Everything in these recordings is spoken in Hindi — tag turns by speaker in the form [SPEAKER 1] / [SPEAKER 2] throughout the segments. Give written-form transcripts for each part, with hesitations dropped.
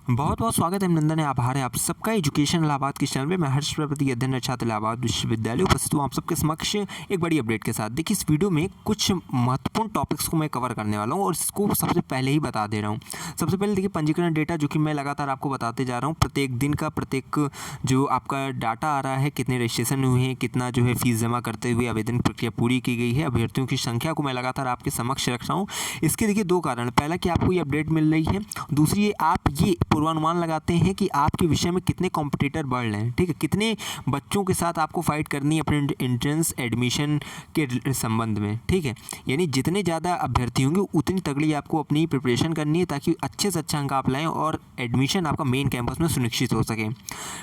[SPEAKER 1] बहुत बहुत स्वागत है अभिनंदन है आभार है आप सबका एजुकेशन इलाहाबाद के चैनल में। मैं हर्ष प्रजापति अध्ययन छात्र इलाहाबाद विश्वविद्यालय उपस्थित हूँ आप सबके समक्ष एक बड़ी अपडेट के साथ। देखिए, इस वीडियो में कुछ महत्वपूर्ण टॉपिक्स को मैं कवर करने वाला हूँ और इसको सबसे पहले ही बता दे रहा हूँ। सबसे पहले देखिए, पंजीकरण डेटा जो कि मैं लगातार आपको बताते जा रहा हूँ। प्रत्येक दिन का प्रत्येक जो आपका डाटा आ रहा है, कितने रजिस्ट्रेशन हुए हैं, कितना जो है फीस जमा करते हुए आवेदन प्रक्रिया पूरी की गई है, अभ्यर्थियों की संख्या को मैं लगातार आपके समक्ष रख रहा हूँ। इसके देखिए दो कारण, पहला कि आपको ये अपडेट मिल रही है, दूसरी आप ये पूर्वानुमान लगाते हैं कि आपके विषय में कितने कॉम्पिटिटर बढ़ रहे हैं। ठीक है, कितने बच्चों के साथ आपको फाइट करनी है अपने एंट्रेंस एडमिशन के संबंध में। ठीक है, यानी जितने ज़्यादा अभ्यर्थी होंगे उतनी तगड़ी आपको अपनी प्रिपरेशन करनी है ताकि अच्छे से अच्छा अंक आप लाएँ और एडमिशन आपका मेन कैंपस में सुनिश्चित हो सके।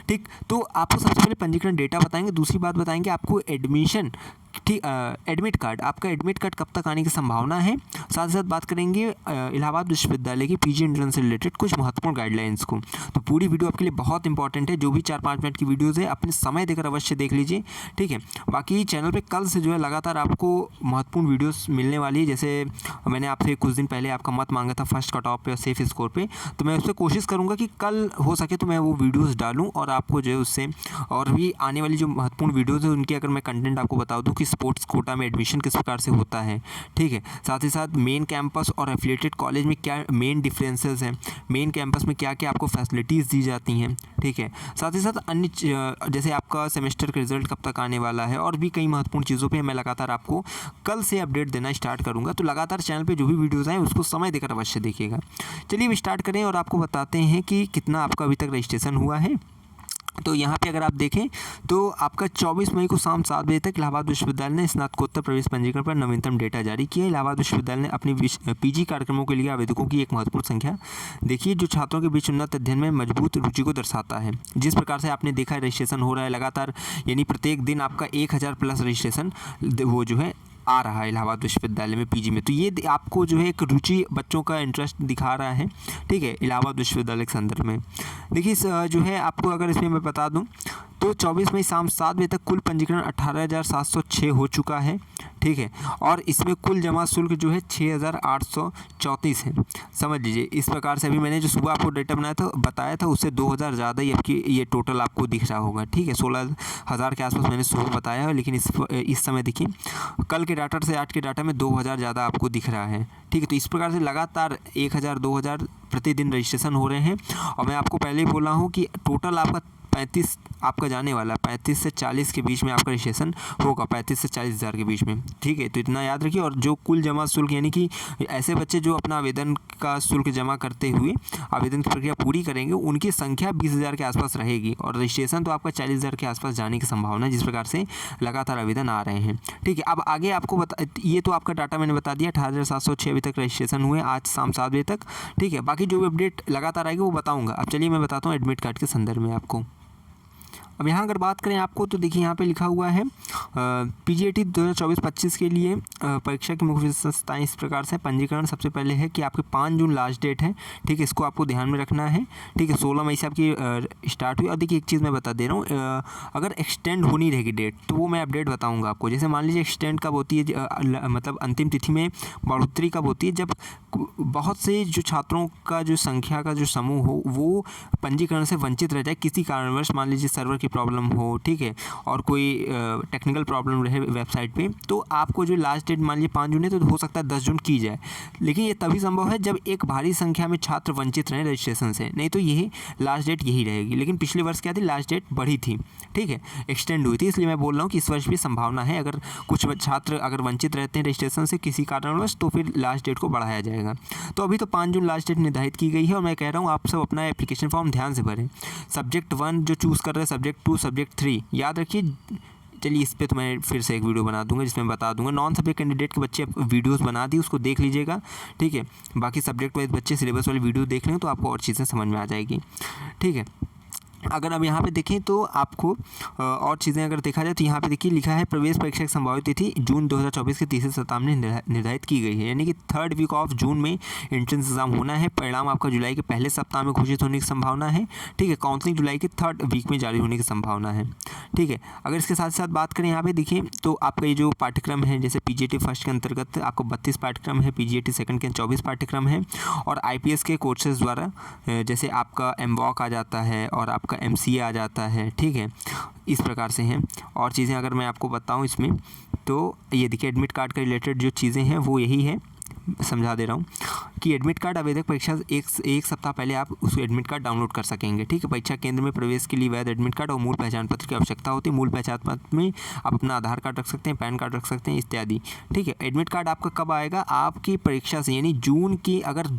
[SPEAKER 1] ठीक, तो आपको सबसे पहले पंजीकरण डेटा बताएंगे, दूसरी बात बताएंगे आपको एडमिशन, ठीक, एडमिट कार्ड, आपका एडमिट कार्ड कब तक आने की संभावना है। साथ ही साथ बात करेंगे इलाहाबाद विश्वविद्यालय की पीजी एंट्रेंस से रिलेटेड कुछ महत्वपूर्ण गाइडलाइंस को। तो पूरी वीडियो आपके लिए बहुत इंपॉर्टेंट है। जो भी 4-5 मिनट की वीडियोज़ है अपने समय देकर अवश्य देख लीजिए। ठीक है, बाकी चैनल पे कल से जो है लगातार आपको महत्वपूर्ण वीडियोस मिलने वाली है। जैसे मैंने आपसे कुछ दिन पहले आपका मत मांगा था फर्स्ट कट ऑफ पे और सेफ स्कोर पे, तो मैं उस पर कोशिश करूँगा कि कल हो सके तो मैं वो वीडियोज़ डालूँ और आपको जो है उससे और भी आने वाली जो महत्वपूर्ण वीडियोज़ है उनकी अगर मैं कंटेंट आपको बता दूँ कि स्पोर्ट्स कोटा में एडमिशन किस प्रकार से होता है। ठीक है, साथ ही साथ मेन कैंपस और एफिलिएटेड कॉलेज में क्या मेन डिफरेंसेस हैं, मेन कैंपस में क्या क्या आपको फैसिलिटीज़ दी जाती हैं। ठीक है, साथ ही साथ अन्य जैसे आपका सेमेस्टर का रिजल्ट कब तक आने वाला है और भी कई महत्वपूर्ण चीज़ों पे मैं लगातार आपको कल से अपडेट देना स्टार्ट करूँगा। तो लगातार चैनल पे जो भी वीडियोज़ आए उसको समय देकर अवश्य देखिएगा। चलिए अब स्टार्ट करें और आपको बताते हैं कि कितना आपका अभी तक रजिस्ट्रेशन हुआ है। तो यहाँ पे अगर आप देखें तो आपका 24 मई को शाम 7 बजे तक इलाहाबाद विश्वविद्यालय ने स्नातकोत्तर प्रवेश पंजीकरण पर नवीनतम डेटा जारी किया। इलाहाबाद विश्वविद्यालय ने अपनी पीजी कार्यक्रमों के लिए आवेदकों की एक महत्वपूर्ण संख्या देखिए जो छात्रों के बीच उन्नत अध्ययन में मजबूत रुचि को दर्शाता है। जिस प्रकार से आपने देखा है रजिस्ट्रेशन हो रहा है लगातार, यानी प्रत्येक दिन आपका 1000 प्लस रजिस्ट्रेशन वो जो है आ रहा है इलाहाबाद विश्वविद्यालय में पीजी में। तो ये आपको जो है एक रुचि, बच्चों का इंटरेस्ट दिखा रहा है। ठीक है, इलाहाबाद विश्वविद्यालय के संदर्भ में देखिए जो है आपको अगर इसमें मैं बता दूं तो 24 मई शाम 7 बजे तक कुल पंजीकरण 18,706 हो चुका है। ठीक है, और इसमें कुल जमा शुल्क जो है 6,834 है। समझ लीजिए इस प्रकार से अभी मैंने जो सुबह आपको डेटा बताया था उससे 2,000 ज़्यादा ही आपकी ये टोटल आपको दिख रहा होगा। ठीक है, 16,000 के आसपास मैंने सुबह बताया है, लेकिन इस समय देखिए कल के डाटा से आज के डाटा में 2,000 ज़्यादा आपको दिख रहा है। ठीक है, तो इस प्रकार से लगातार 1,000-2,000 प्रतिदिन रजिस्ट्रेशन हो रहे हैं। और मैं आपको पहले ही बोला हूँ कि टोटल आपका 35 आपका जाने वाला 35 से 40 के बीच में आपका रजिस्ट्रेशन होगा, 35 से 40,000 के बीच में। ठीक है, तो इतना याद रखिए। और जो कुल जमा शुल्क, यानी कि ऐसे बच्चे जो अपना आवेदन का शुल्क जमा करते हुए आवेदन की प्रक्रिया पूरी करेंगे उनकी संख्या 20,000 के आसपास रहेगी और रजिस्ट्रेशन तो आपका 40,000 के आसपास जाने की संभावना है, जिस प्रकार से लगातार आवेदन आ रहे हैं। ठीक है, अब आगे आपको ये तो आपका डाटा मैंने बता दिया, 18,706 अभी तक रजिस्ट्रेशन हुए आज शाम 7 बजे तक। ठीक है, बाकी जो भी अपडेट लगातार आएगी वो बताऊँगा। अब चलिए मैं बताता हूँ एडमिट कार्ड के संदर्भ में आपको। अब यहाँ अगर बात करें आपको तो देखिए यहाँ पे लिखा हुआ है पीजीएटी 2024-25 के लिए परीक्षा की मुख्य विशेषताएं इस प्रकार से। पंजीकरण सबसे पहले है कि आपके 5 जून लास्ट डेट है। ठीक है, इसको आपको ध्यान में रखना है। ठीक है, 16 मई से आपकी स्टार्ट हुई। और देखिए एक चीज़ मैं बता दे रहा हूँ, अगर एक्सटेंड होनी रहेगी डेट तो वो मैं अपडेट बताऊँगा आपको। जैसे मान लीजिए एक्सटेंड कब होती है, मतलब अंतिम तिथि में बढ़ोतरी कब होती है, जब बहुत से जो छात्रों का जो संख्या का जो समूह हो वो पंजीकरण से वंचित रह जाए किसी कारणवश, मान लीजिए सर्वर की प्रॉब्लम हो। ठीक है, और कोई टेक्निकल प्रॉब्लम रहे वेबसाइट पे, तो आपको जो लास्ट डेट मान लीजिए 5 जून है तो हो सकता है 10 जून की जाए। लेकिन ये तभी संभव है जब एक भारी संख्या में छात्र वंचित रहें रजिस्ट्रेशन से, नहीं तो यही लास्ट डेट यही रहेगी। लेकिन पिछले वर्ष क्या थी, लास्ट डेट बढ़ी थी। ठीक है, एक्सटेंड हुई थी, इसलिए मैं बोल रहा हूँ कि इस वर्ष भी संभावना है अगर कुछ छात्र अगर वंचित रहते हैं रजिस्ट्रेशन से किसी कारणवश तो फिर लास्ट डेट को बढ़ाया जाएगा। तो अभी तो 5 जून लास्ट डेट निर्धारित की गई है और मैं कह रहा हूँ आप सब अपना एप्लीकेशन फॉर्म ध्यान से भरें। सब्जेक्ट 1 जो चूज़ कर रहे हैं, सब्जेक्ट 2, सब्जेक्ट 3 याद रखिए। चलिए इस पे तो मैं फिर से एक वीडियो बना दूंगा जिसमें बता दूंगा। नॉन सब्जेक्ट कैंडिडेट के बच्चे वीडियोस बना दी, उसको देख लीजिएगा। ठीक है, बाकी सब्जेक्ट वाइज बच्चे सिलेबस वाली वीडियो देख लें तो आपको और चीज़ें समझ में आ जाएगी। ठीक है, अगर अब यहाँ पे देखें तो आपको और चीज़ें अगर देखा जाए तो यहाँ पे देखिए लिखा है प्रवेश परीक्षा की संभावित तिथि जून 2024 के तीसरे सप्ताह में निर्धारित की गई है, यानी कि 3rd वीक ऑफ जून में एंट्रेंस एग्जाम होना है। परिणाम आपका जुलाई के पहले सप्ताह में घोषित होने की संभावना है। ठीक है, काउंसलिंग जुलाई के 3rd वीक में जारी होने की संभावना है। ठीक है, अगर इसके साथ साथ बात करें यहाँ पे देखिए तो आपका ये जो पाठ्यक्रम है, जैसे PGAT फर्स्ट के अंतर्गत आपको 32 पाठ्यक्रम है, PGAT सेकंड के 24 पाठ्यक्रम है, और IPS के कोर्सेज द्वारा जैसे आपका MWOC आ जाता है और आपका MCA आ जाता है। ठीक है, इस प्रकार से हैं। और चीज़ें अगर मैं आपको बताऊं इसमें तो ये देखिए एडमिट कार्ड के रिलेटेड जो चीज़ें हैं वो यही है, समझा दे रहा हूँ कि एडमिट कार्ड आवेदक परीक्षा एक सप्ताह पहले आप उस एडमिट कार्ड डाउनलोड कर सकेंगे। ठीक है, परीक्षा केंद्र में प्रवेश के लिए वैध एडमिट कार्ड और मूल पहचान पत्र की आवश्यकता होती है। मूल पहचान पत्र में आप अपना आधार कार्ड रख सकते हैं, पैन कार्ड रख सकते हैं इत्यादि। ठीक है, एडमिट कार्ड आपका कब आएगा? आपकी परीक्षा से, यानी जून की अगर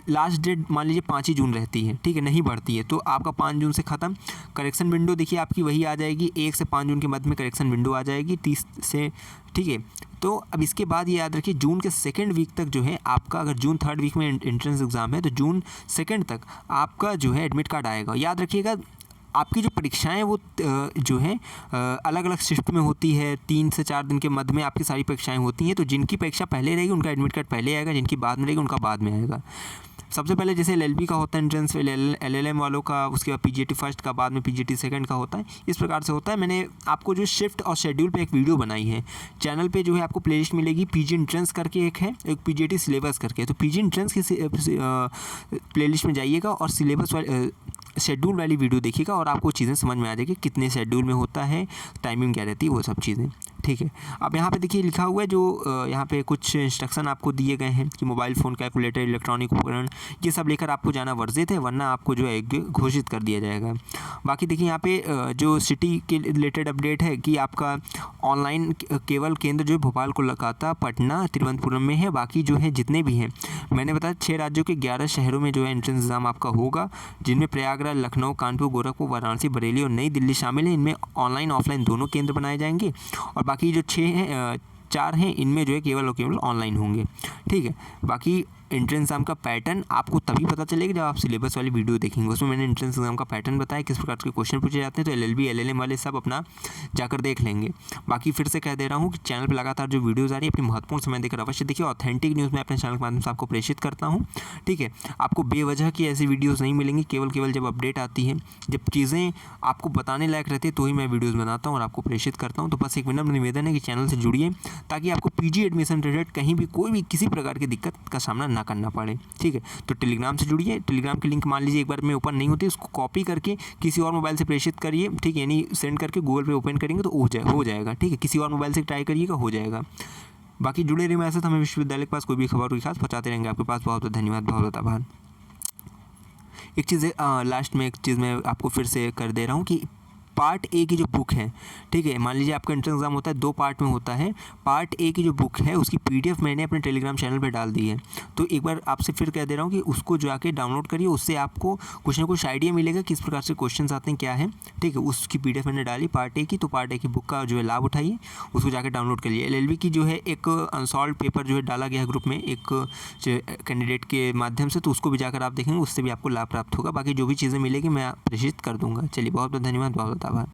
[SPEAKER 1] लास्ट डेट मान लीजिए 5 ही जून रहती है, ठीक है, नहीं बढ़ती है, तो आपका 5 जून से ख़त्म। करेक्शन विंडो देखिए आपकी वही आ जाएगी, 1 से 5 जून के मध्य में करेक्शन विंडो आ जाएगी 30 से। ठीक है, तो अब इसके बाद ये याद रखिए जून के 2nd वीक तक जो है आपका, अगर जून 3rd वीक में एंट्रेंस एग्ज़ाम है तो जून 2nd तक आपका जो है एडमिट कार्ड आएगा। याद रखिएगा आपकी जो परीक्षाएं वो जो है अलग अलग शिफ्ट में होती है, 3 से 4 दिन के मध्य में आपकी सारी परीक्षाएं होती हैं। तो जिनकी परीक्षा पहले रहेगी उनका एडमिट कार्ड पहले आएगा, जिनकी बाद में रहेगी उनका बाद में आएगा। सबसे पहले जैसे LLB का होता है एंट्रेंस, LLM वालों का, उसके बाद PGAT फर्स्ट का, बाद में PGAT सेकंड का होता है। इस प्रकार से होता है। मैंने आपको जो शिफ्ट और शेड्यूल पे एक वीडियो बनाई है, चैनल पे जो है आपको प्लेलिस्ट मिलेगी। PG एंट्रेंस करके एक है, एक PGAT सिलेबस करके है। तो PG एंट्रेंस की प्लेलिस्ट में जाइएगा और सिलेबस वाली शेड्यूल वाली वीडियो देखिएगा और आपको चीज़ें समझ में आ जाएगी, कितने शेड्यूल में होता है, टाइमिंग क्या रहती है, वो सब चीज़ें। ठीक है, अब यहाँ पे देखिए लिखा हुआ है जो यहाँ पे कुछ इंस्ट्रक्शन आपको दिए गए हैं कि मोबाइल फ़ोन, कैलकुलेटर, इलेक्ट्रॉनिक उपकरण ये सब लेकर आपको जाना वर्जित है, वरना आपको जो है घोषित कर दिया जाएगा। बाकी देखिए यहाँ पे जो सिटी के रिलेटेड अपडेट है कि आपका ऑनलाइन केवल केंद्र जो है भोपाल, कोलकाता, पटना, तिरुवनंतपुरम में है। बाकी जो है जितने भी हैं, मैंने बताया 6 राज्यों के 11 शहरों में जो है एंट्रेंस एग्ज़ाम आपका होगा, जिनमें प्रयागराज, लखनऊ, कानपुर, गोरखपुर, वाराणसी, बरेली और नई दिल्ली शामिल हैं। इनमें ऑनलाइन ऑफलाइन दोनों केंद्र बनाए जाएंगे, और बाकी जो 4 हैं इनमें जो है केवल और केवल ऑनलाइन होंगे। ठीक है, बाकी एंट्रेंस एग्ज़ाम का पैटर्न आपको तभी पता चलेगा जब आप सिलेबस वाली वीडियो देखेंगे। उसमें मैंने एंट्रेंस एग्ज़ाम का पैटर्न बताया, किस प्रकार के क्वेश्चन पूछे जाते हैं। तो LLB LLM वाले सब अपना जाकर देख लेंगे। बाकी फिर से कह दे रहा हूँ कि चैनल पर लगातार जो वीडियोज़ आ रही है अपनी महत्वपूर्ण समय देकर अवश्य देखिए। ऑथेंटिक न्यूज़ मैं अपने चैनल के माध्यम से आपको प्रेषित करता हूँ। ठीक है, आपको बेवजह की ऐसी वीडियोज़ नहीं मिलेंगी, केवल जब अपडेट आती है, जब चीज़ें आपको बताने लायक रहती है तो ही मैं वीडियोज़ बनाता हूँ और आपको प्रेषित करता हूँ। तो बस एक विनम्र निवेदन है कि चैनल से जुड़िए, ताकि आपको PG एडमिशन रिलेटेड कहीं भी कोई भी किसी प्रकार की दिक्कत का सामना ना करना पड़े। ठीक है, तो टेलीग्राम से जुड़िए। टेलीग्राम की लिंक मान लीजिए एक बार में ओपन नहीं होती, उसको कॉपी करके किसी और मोबाइल से प्रेषित करिए। ठीक है, यानी सेंड करके गूगल पे ओपन करेंगे तो हो जाएगा। ठीक है, किसी और मोबाइल से ट्राई करिएगा, हो जाएगा। बाकी जुड़े रहिए मेरे साथ, हमें विश्वविद्यालय के पास कोई भी खबर कोई खास पहुँचाते रहेंगे आपके पास। बहुत बहुत धन्यवाद, बहुत बहुत आभार। एक चीज़ लास्ट में एक चीज़ मैं आपको फिर से कर दे रहा हूँ कि पार्ट ए की जो बुक है, ठीक है, मान लीजिए आपका एंट्रेंस एग्जाम होता है 2 पार्ट में होता है। पार्ट ए की जो बुक है उसकी PDF मैंने अपने टेलीग्राम चैनल पे डाल दी है। तो एक बार आपसे फिर कह दे रहा हूँ कि उसको जाके डाउनलोड करिए, उससे आपको कुछ ना कुछ आइडिया मिलेगा किस प्रकार से क्वेश्चन आते हैं, क्या है। ठीक है, उसकी PDF मैंने डाली पार्ट ए की, तो पार्ट ए की बुक का जो है लाभ उठाइए, उसको जाकर डाउनलोड करिए। LLB की जो है एक अनसॉल्व पेपर जो है डाला गया है ग्रुप में एक कैंडिडेट के माध्यम से, तो उसको भी जाकर आप देखेंगे, उससे भी आपको लाभ प्राप्त होगा। बाकी जो भी चीज़ें मिलेगी मैं प्रेषित कर दूँगा। चलिए, बहुत बहुत धन्यवाद, बहुत बहुत आभार।